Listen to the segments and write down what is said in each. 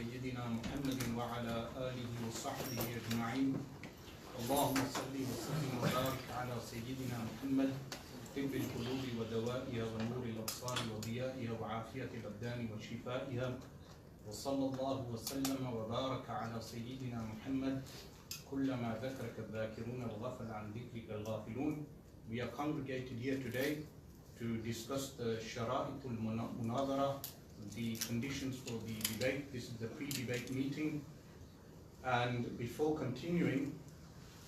سيدنا محمد وعلى آله وصحبه أجمعين. اللهم صل وسلم وبارك على سيدنا محمد طب القلوب ودوائها ونور الأبصار وضيائها وعافية الأبدان وشفائها، وصلى الله وسلم وبارك على سيدنا محمد كلما ذكرك الذاكرون وغفل عن ذكرك الغافلون. We are congregated here today to discuss the Shara'it al-Munazara, the conditions for the debate. This is the pre-debate meeting. And before continuing,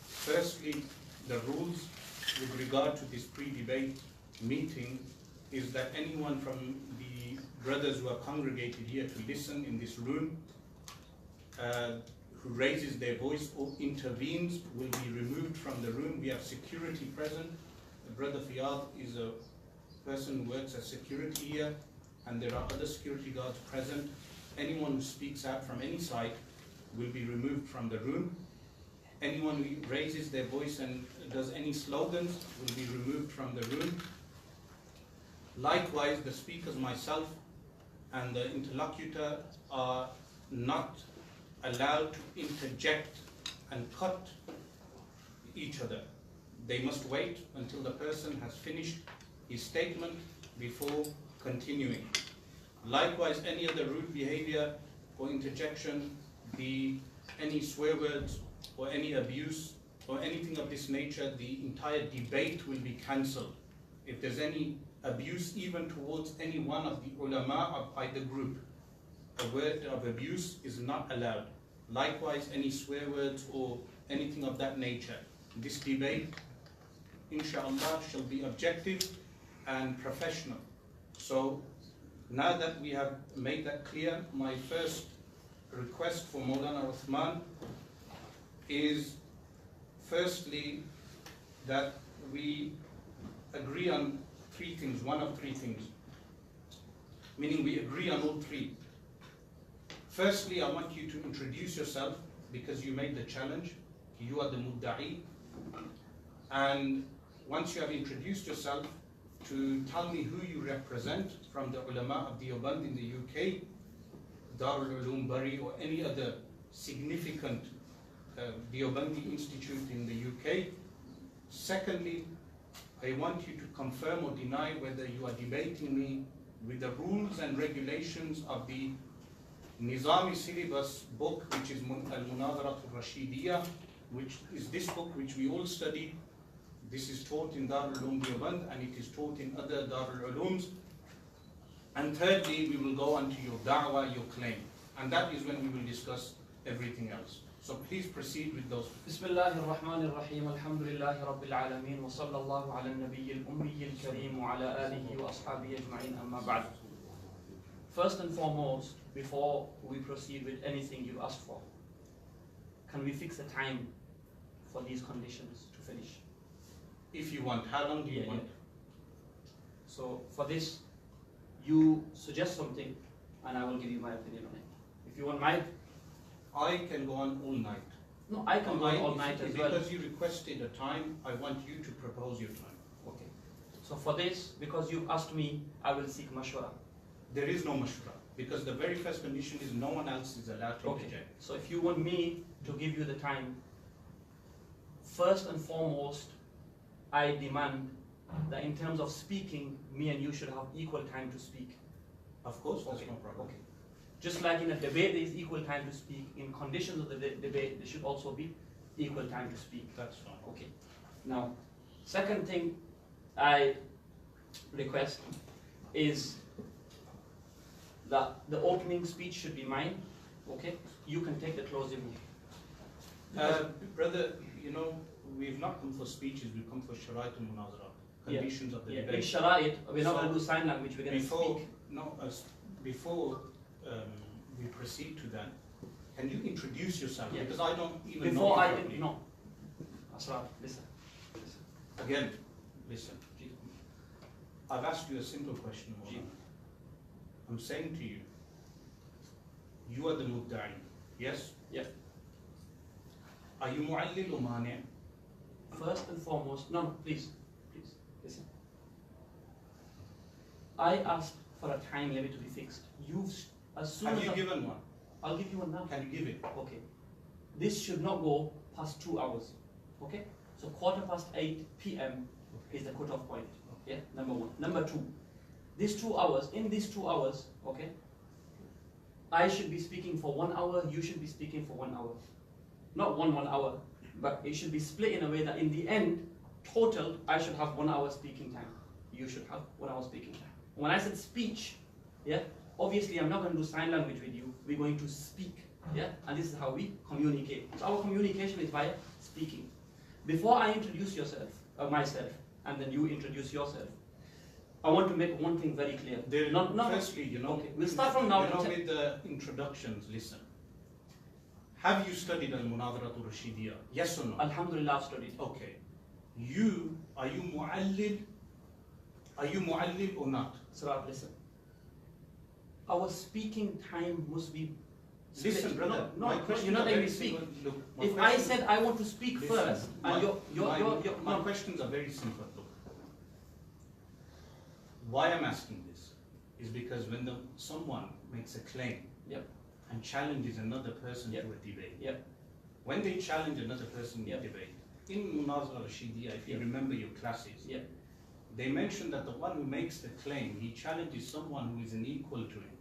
firstly, the rules with regard to this pre-debate meeting is that anyone from the brothers who are congregated here to listen in this room who raises their voice or intervenes will be removed from the room. We have security present. Brother Fiyad is a person who works as security here, and there are other security guards present. Anyone who speaks out from any side will be removed from the room. Anyone who raises their voice and does any slogans will be removed from the room. Likewise, the speakers, myself, and the interlocutor are not allowed to interject and cut each other. They must wait until the person has finished his statement before continuing. Likewise, any other rude behavior or interjection, any swear words or any abuse or anything of this nature, the entire debate will be cancelled. If there's any abuse even towards any one of the ulama of either group, a word of abuse is not allowed. Likewise, any swear words or anything of that nature. This debate, inshallah, shall be objective and professional. So now that we have made that clear, my first request for Maulana Uthman is firstly that we agree on three things, one of three things, meaning we agree on all three. Firstly, I want you to introduce yourself because you made the challenge. You are the mudda'i. And once you have introduced yourself, to tell me who you represent from the ulama of deoband in the UK, Darul Uloom Bari, or any other significant deobandi institute in the UK. Secondly, I want you to confirm or deny whether you are debating me with the rules and regulations of the Nizami syllabus book, which is Al-Munadarat al-Rashidiyya, which is this book which we all study. This is taught in Darul Uloom Deoband and it is taught in other Darul Ulooms. And thirdly, we will go on to your da'wah, your claim. And that is when we will discuss everything else. So please proceed with those. Bismillahir Rahmanir Rahim. Alhamdulillahi Rabbil Alameen. Wa sallallahu ala nabiyyil ummiyil kareem wa ala alihi wa ashabihi ajma'in, amma ba'd. First and foremost, before we proceed with anything you asked for, can we fix a time for these conditions to finish? If you want, how long do you want? So for this, you suggest something and I will give you my opinion on it. If you want my... I can go on all night. No, I can go on all night as well. Because you requested a time, I want you to propose your time. Okay. So for this, because you've asked me, I will seek mashwara. There is no mashwara, because the very first condition is no one else is allowed to interject. So if you want me to give you the time, first and foremost, I demand that in terms of speaking, me and you should have equal time to speak. Of course, that's no problem. Okay. Just like in a debate there is equal time to speak, in conditions of the debate there should also be equal time to speak. That's fine. Okay. Now, second thing I request is that the opening speech should be mine. Okay? You can take the closing. Brother, you know, we've not come for speeches, we've come for Shara'it al-Munazara, conditions of the debate. In Shara'it, we're not going to do sign language, we're going to speak. No, before we proceed to that, can you introduce yourself? Yeah. Because I don't even know. Before I did, no. Asrar, listen. Again, listen. I've asked you a simple question, Mawlana. I'm saying to you, you are the mudda'i, yes? Yeah. Are you mu'allil or mani'? First and foremost, no, please, listen. I asked for a time limit to be fixed. As soon Have as you given one? I'll give you one now. Can you give it? Okay. This should not go past 2 hours. Okay? So 8:15 p.m. is the cutoff point. Yeah, number one. Number two, these 2 hours, in these 2 hours, okay, I should be speaking for 1 hour, you should be speaking for 1 hour. Not 1 hour, but it should be split in a way that in the end, total, I should have 1 hour speaking time. You should have 1 hour speaking time. When I said speech, yeah, obviously I'm not going to do sign language with you. We're going to speak, yeah, and this is how we communicate. So our communication is via speaking. Before I introduce myself, and then you introduce yourself, I want to make one thing very clear. Firstly, you know, okay, we'll start from now. You know, with the introductions, listen. Have you studied al-Munadharatul Rashidiyya? Yes or no? Alhamdulillah, I've studied. Okay. Are you mu'allil or not? Sir, listen. Our speaking time must be split. Listen, brother. No, you're not letting me speak. Look, if I said I want to speak listen, first, and my questions are very simple. Look. Why I'm asking this is because when someone makes a claim and challenges another person to a debate, when they challenge another person in a debate, in Munazara Rashidiyya, if you remember your classes, they mention that the one who makes the claim, he challenges someone who is an equal to him.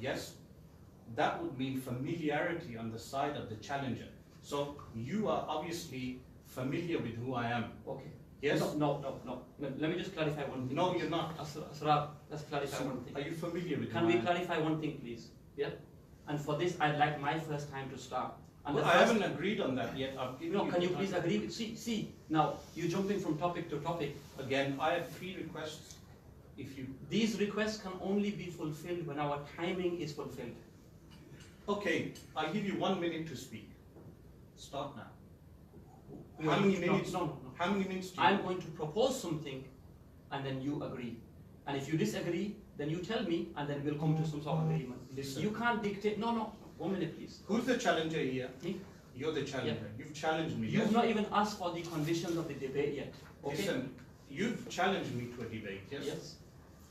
Yes? That would mean familiarity on the side of the challenger. So you are obviously familiar with who I am. Okay. Yes? No. Let me just clarify one thing. No, you're not. Asra, let's clarify one thing. Are you familiar with Can we clarify one thing, please? Yeah? And for this, I'd like my first time to start. And well, I haven't agreed on that yet. Can you please agree with, see, now, you're jumping from topic to topic. Again, I have 3 requests. These requests can only be fulfilled when our timing is fulfilled. Okay, I'll give you 1 minute to speak. Start now. How many minutes? No. How many minutes do you I'm going to propose something, and then you agree. And if you disagree, then you tell me, and then we'll come to some sort of agreement. Listen. You can't dictate. No. 1 minute, please. Who's the challenger here? Me? You're the challenger. You've challenged me. You've not even asked for the conditions of the debate yet. Okay? Listen, you've challenged me to a debate, yes? Yes.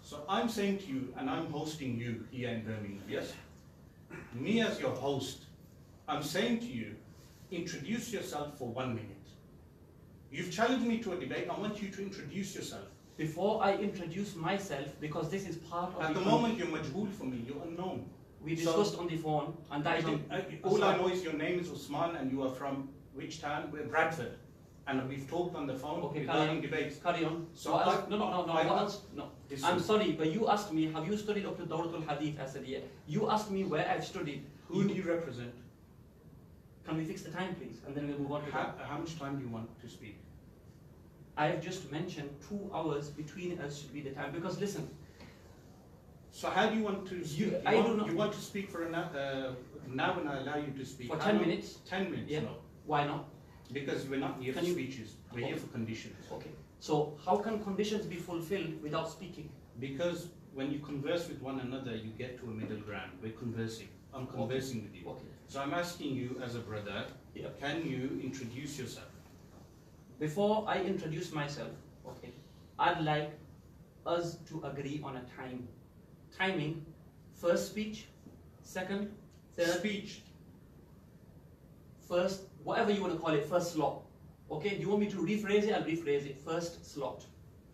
So I'm saying to you, and I'm hosting you here in Birmingham, yes? Me as your host, I'm saying to you, introduce yourself for 1 minute. You've challenged me to a debate, I want you to introduce yourself. Before I introduce myself, because this is part of At the moment, you're majhool for me, you're unknown. We discussed on the phone, and that is all I know is your name is Usman, and you are from which town? We're Bradford. And we've talked on the phone regarding debates. Carry on. So No. I'm sorry, but you asked me, have you studied up to Dawratul Hadith? I said, yeah. You asked me where I've studied. Who do you represent? Can we fix the time, please? And then we'll move on to how much time do you want to speak? I have just mentioned 2 hours between us should be the time. Because listen. So how do you want to speak? You want to speak for now when I allow you to speak? For 10 minutes? 10 minutes, yeah. No. Why not? Because we're not here for speeches, we're here for conditions. Okay. So how can conditions be fulfilled without speaking? Because when you converse with one another, you get to a middle ground. We're conversing. I'm conversing with you. Okay. So I'm asking you as a brother, can you introduce yourself? Before I introduce myself, okay, I'd like us to agree on a time. Timing, first speech, second, third. Speech. First, whatever you want to call it, first slot. Okay, do you want me to rephrase it? I'll rephrase it. First slot.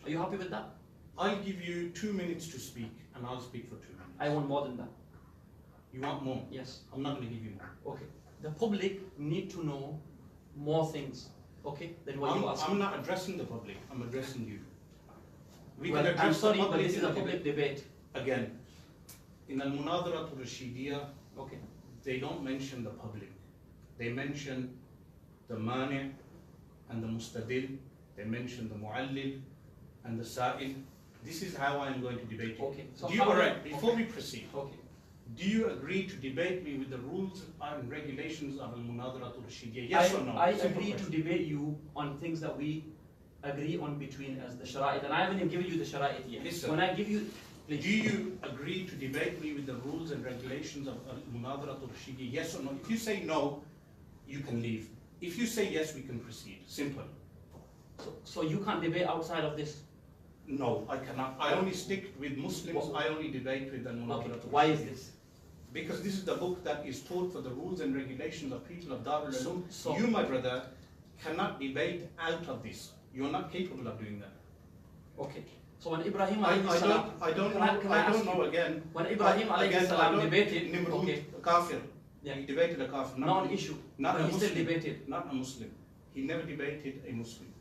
Are you happy with that? I'll give you 2 minutes to speak, and I'll speak for 2 minutes. I want more than that. You want more? Yes. I'm not going to give you more. Okay. The public need to know more things, okay, than what you ask. I'm not addressing the public, I'm addressing you. I'm sorry, but this is a public debate. Again, in al-Munadharatul Rashidiyya, okay, they don't mention the public. They mention the mani' and the mustadil, they mention the mu'allil and the sa'il. This is how I'm going to debate you. Okay. So before we proceed, okay, do you agree to debate me with the rules and regulations of al-Munadharatul Rashidiyya? Yes or no? I agree to debate you on things that we agree on between us, the shara'it, and I haven't even given you the shara'it yet. Listen, when I give you, please. Do you agree to debate me with the rules and regulations of al-Munadharatul Rashidiyya? Yes or no? If you say no, you can leave. If you say yes, we can proceed. Simple. So you can't debate outside of this? No, I cannot. I only stick with Muslims. I only debate with al-Munadharatul Rashidiyya. Why is this? Because this is the book that is taught for the rules and regulations of people of Darul Ulum. So- You, my brother, cannot debate out of this. You're not capable of doing that. Okay. So when Ibrahim I alayhi salam, don't can I ask know you, again. when Ibrahim alayhi Again, salam I don't- debated, Nimrud, okay, a kafir. Yeah. He debated a kafir. non-issue, Not but a he Muslim. still debated. Not a Muslim. He never debated a Muslim.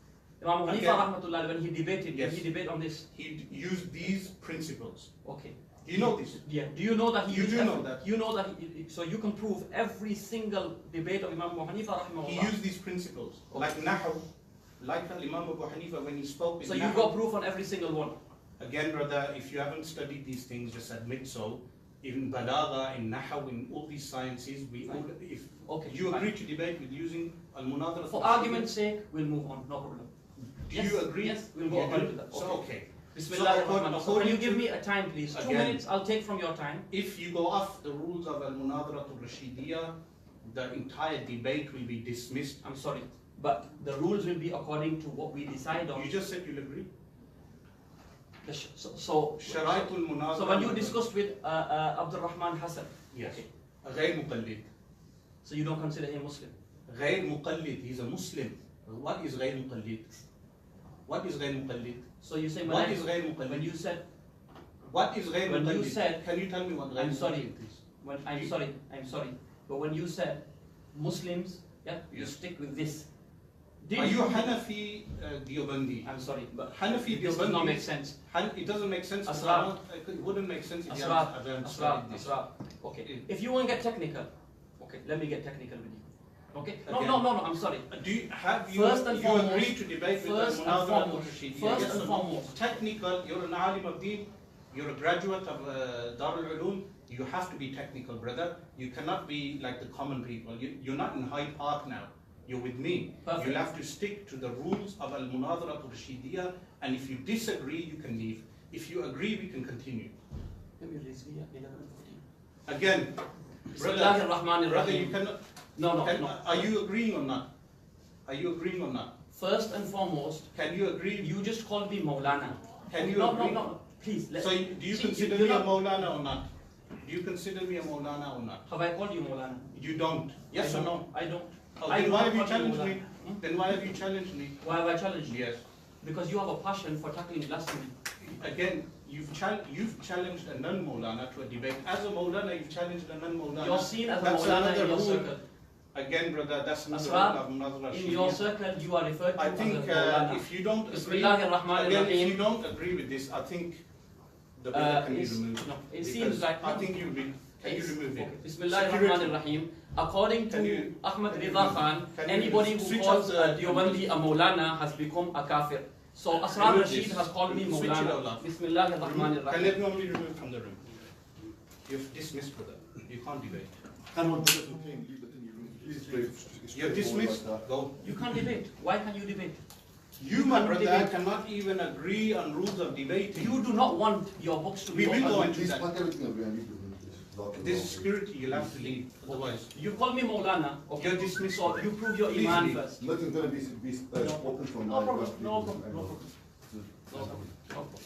Imam Hanifa Again- rahmatullah, when he debated, Yes. did he debate on this? He used these principles. Okay. Do you know this? Yeah. Do you know that he You used do every- know that. You know that so you can prove every single debate of Imam Abu Hanifa rahimahullah. He used these principles. Okay. Like Nahu, like Imam Abu Hanifa when he spoke in So Nahu. you've got proof on every single one. Again, brother, if you haven't studied these things, just admit so. In Balagha, in Nahu, in all these sciences, if Okay, you fine. agree to debate with using Al-Munadara. For argument's sake, we'll move on, no problem. do Yes, you agree? yes, we'll go You on do? to that. So, okay. Bismillah ar-Rahman. So can according you give to- me a time, please? 2 Again. minutes, I'll take from your time. If you go off the rules of Al-Munadara Rashidiyya, the entire debate will be dismissed. I'm sorry, but the rules will be according to what we decide on. You just said you'll agree. So Sharaitul Munadara. so when you discussed with Abdul Rahman Hassan, Yes. okay, غير مقلد. so you don't consider him Muslim? غير مقلد. He's a Muslim. What is غير مقلد? What is غير مقلد? So you say What is غير مقلد? when you said What is غير when you مقلد? said- Can you tell me what غير I'm sorry. مقلد is? when I'm sorry, but when you said Muslims, yeah, you Yes. stick with this. Did Are you Hanafi deobandi? I'm sorry, but Hanafi this does not deobandi. make sense. It doesn't make sense. because Asrar. I don't- It wouldn't make sense if you Asrar, haven't Asrar, studied this. Asrar. Okay, if you want to get technical, okay, let me get technical with you. Okay, no, Again. no, I'm sorry. Do you have you, First and you foremost- agree to debate with first and Al-Munadara foremost- Rashidiyya? first Yes and or no? foremost. Technical. You're an alim of deen. You're a graduate of Darul Ulum. You have to be technical, brother. You cannot be like the common people. You're not in Hyde Park now. You're with me. Perfect. You'll have to stick to the rules of Al-Munadara Rashidiyya, and if you disagree, you can leave. If you agree, we can continue. Let me raise via 11:14. Again, Bismillahir Rahmanir brother, you Rahim. cannot. No. Are you agreeing or not? Are you agreeing or not? First and foremost, Can you agree? you just called me Maulana. Can you no, agree? No. Please. So do you See, consider you're me a not- Maulana or not? Do you consider me a Maulana or not? Have I called you Maulana? You don't. Yes I or don't. no? I don't. Oh, I then do why not have you call challenged Maulana. me? Then why have you challenged me? Why have I challenged you? Yes. Because you have a passion for tackling blasphemy. Again, you've challenged a non-Maulana to a debate. As a Maulana, you've challenged a non-Maulana. You're seen as a That's Maulana another in your rule. circle. Again, brother, that's another Asrar, rule of Munazara In your Shari'a. circle, you are referred to I as think a Maulana. if you don't agree, Bismillahir Rahmanir again, if Rahim. you don't agree with this, I think the brother can be it's- removed. no, it Because seems like- I think you will. Can you remove it? Okay. Bismillahir Security. Rahmanir Rahim. According Can to you- Ahmad can you- Rida Khan, can you anybody who switch calls off the- a Deobandi a Maulana has become a kafir. So Asrar Remove Rashid this. has called me Switch it Maulana. off. Bismillahir Rahmanir Can Rahim. everyone be removed from the room? You're dismissed, brother. You can't debate. You're dismissed. Go. You can't debate. Why can you debate? You, my can't brother, debate. cannot even agree on rules of debating. You do not want your books to be We will go open. into that. This is security. You'll have to leave. Otherwise, You call me Maulana. Okay. You're dismissed. So you prove your Please iman leave. first. Nothing's going to be spoken from No my problem. people. No problem. I No know. problem. No problem. No problem.